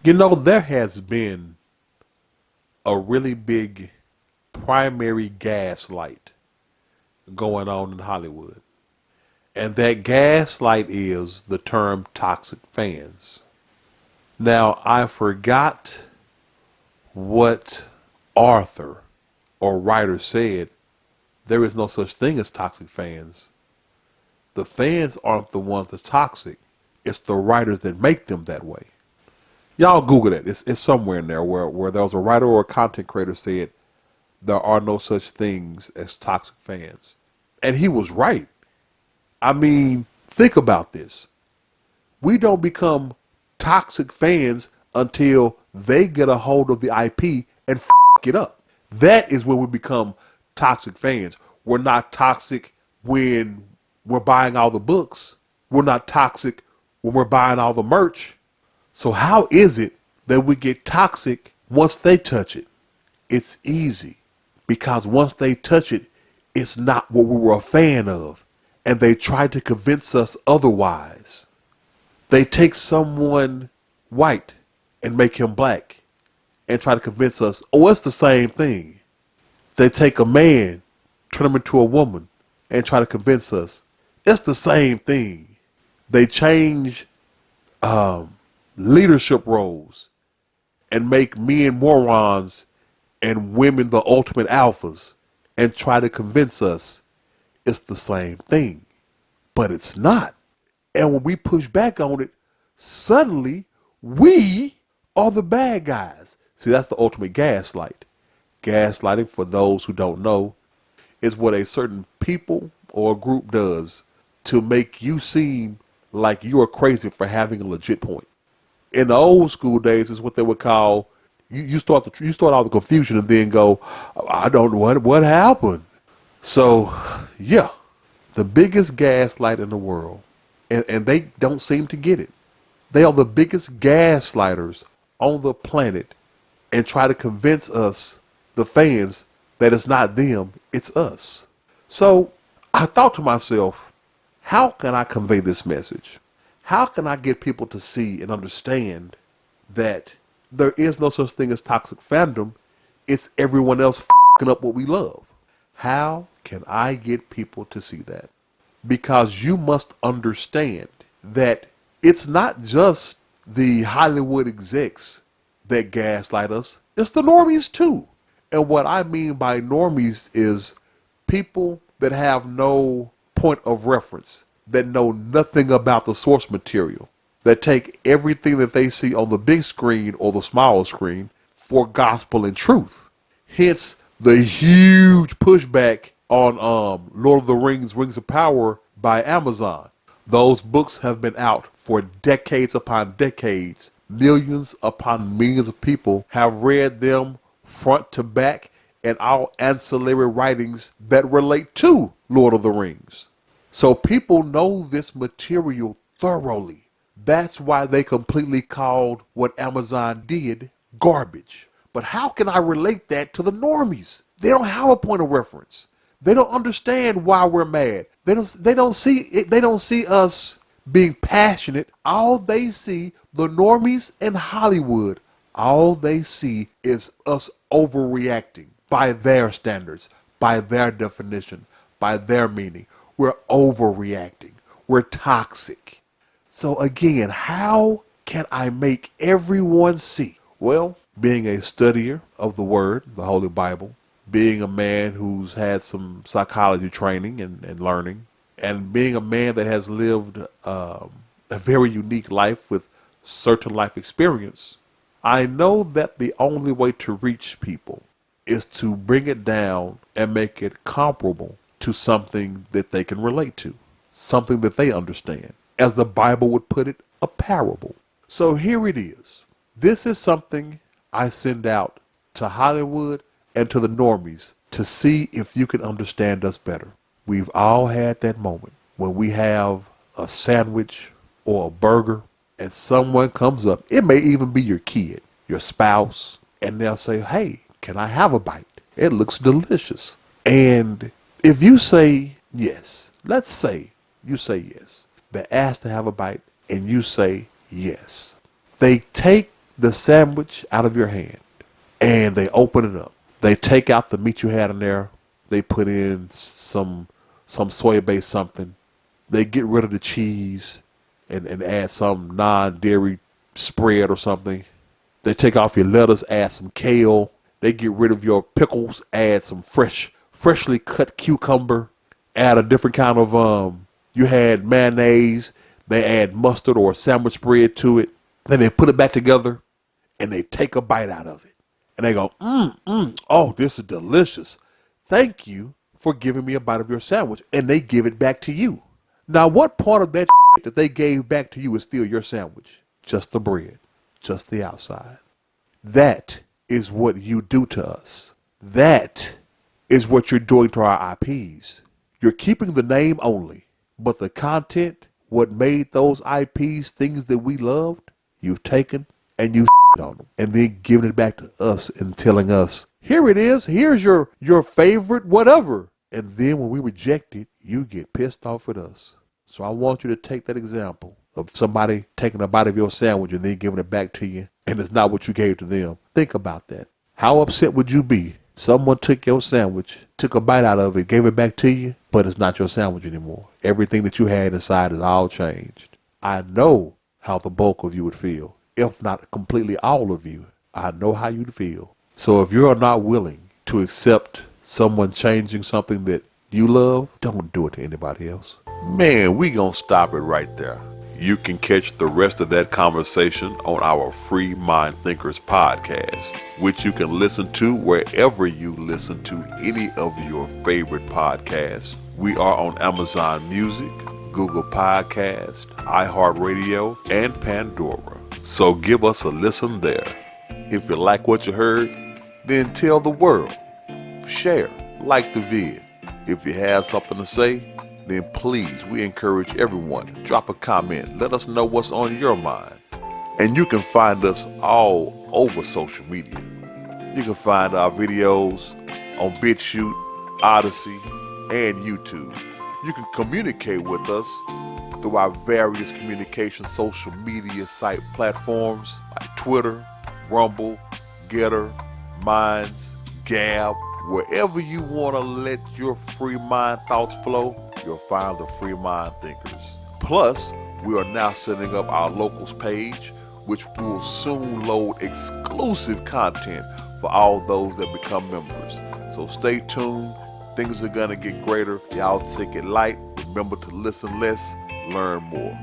You know, there has been a really big primary gaslight going on in Hollywood. And that gaslight is the term toxic fans. Now, I forgot what author or writer said there is no such thing as toxic fans. The fans aren't the ones that are toxic. It's the writers that make them that way. Y'all Google it. It's somewhere in there where there was a writer or a content creator said there are no such things as toxic fans. And he was right. I mean, think about this. We don't become toxic fans until they get a hold of the IP and f it up. That is when we become toxic fans. We're not toxic when we're buying all the books. We're not toxic when we're buying all the merch. So how is it that we get toxic once they touch it? It's easy, because once they touch it, it's not what we were a fan of. And they try to convince us otherwise. They take someone white and make him black and try to convince us, oh, it's the same thing. They take a man, turn him into a woman, and try to convince us it's the same thing. They change leadership roles and make men morons and women the ultimate alphas and try to convince us it's the same thing. But it's not. And when we push back on it, suddenly we are the bad guys. See, that's the ultimate gaslight. Gaslighting, for those who don't know, is what a certain people or a group does to make you seem like you are crazy for having a legit point. In the old school days, is what they would call you start all the confusion and then go, I don't know what happened. So, yeah, the biggest gaslight in the world, and they don't seem to get it. They are the biggest gaslighters on the planet and try to convince us, the fans, that it's not them, it's us. So I thought to myself, how can I convey this message? How can I get people to see and understand that there is no such thing as toxic fandom? It's everyone else f***ing up what we love. How can I get people to see that? Because you must understand that it's not just the Hollywood execs that gaslight us. It's the normies too. And what I mean by normies is people that have no point of reference, that know nothing about the source material, that take everything that they see on the big screen or the small screen for gospel and truth. Hence the huge pushback on Lord of the Rings, Rings of Power by Amazon. Those books have been out for decades upon decades. Millions upon millions of people have read them front to back and all ancillary writings that relate to Lord of the Rings. So people know this material thoroughly. That's why they completely called what Amazon did garbage. But how can I relate that to the normies? They don't have a point of reference. They don't understand why we're mad. They don't see it. They don't see us being passionate. All they see, the normies in Hollywood, all they see is us overreacting by their standards, by their definition, by their meaning. We're overreacting. We're toxic. So again, how can I make everyone see? Well, being a studier of the Word, the Holy Bible, being a man who's had some psychology training and learning, and being a man that has lived a very unique life with certain life experience, I know that the only way to reach people is to bring it down and make it comparable to something that they can relate to, something that they understand. As the Bible would put it, a parable. So here it is. This is something I send out to Hollywood and to the normies to see if you can understand us better. We've all had that moment when we have a sandwich or a burger and someone comes up, it may even be your kid, your spouse, and they'll say, hey, can I have a bite? It looks delicious. And if you say yes, let's say you say yes, they're asked to have a bite and you say yes. They take the sandwich out of your hand and they open it up. They take out the meat you had in there. They put in some soy-based something. They get rid of the cheese and add some non-dairy spread or something. They take off your lettuce, add some kale. They get rid of your pickles, add some freshly cut cucumber, add a different kind of, you had mayonnaise. They add mustard or sandwich spread to it. Then they put it back together and they take a bite out of it. And they go, oh, this is delicious. Thank you for giving me a bite of your sandwich. And they give it back to you. Now, what part of that that they gave back to you is still your sandwich? Just the bread, just the outside. That is what you do to us. That is what you're doing to our IPs. You're keeping the name only, but the content, what made those IPs things that we loved, you've taken and you on them and then giving it back to us and telling us, here it is, here's your favorite whatever. And then when we reject it, you get pissed off at us. So I want you to take that example of somebody taking a bite of your sandwich and then giving it back to you, and it's not what you gave to them. Think about that. How upset would you be? Someone took your sandwich, took a bite out of it, gave it back to you, but it's not your sandwich anymore. Everything that you had inside is all changed. I know how the bulk of you would feel. If not completely all of you, I know how you'd feel. So if you're not willing to accept someone changing something that you love, don't do it to anybody else. Man, we gonna stop it right there. You can catch the rest of that conversation on our Free Mind Thinkers podcast, which you can listen to wherever you listen to any of your favorite podcasts. We are on Amazon Music, Google Podcast, iHeartRadio, and Pandora. So give us a listen there. If you like what you heard, then tell the world. Share, like the vid. If you have something to say, then please, we encourage everyone, drop a comment. Let us know what's on your mind. And you can find us all over social media. You can find our videos on BitChute, Odyssey, and YouTube. You can communicate with us through our various communication social media site platforms like Twitter, Rumble, Getter, Minds, Gab. Wherever you want to let your free mind thoughts flow, you'll find the Free Mind Thinkers. Plus, we are now setting up our locals page, which will soon load exclusive content for all those that become members. So stay tuned. Things are going to get greater. Y'all take it light. Remember to listen less, learn more.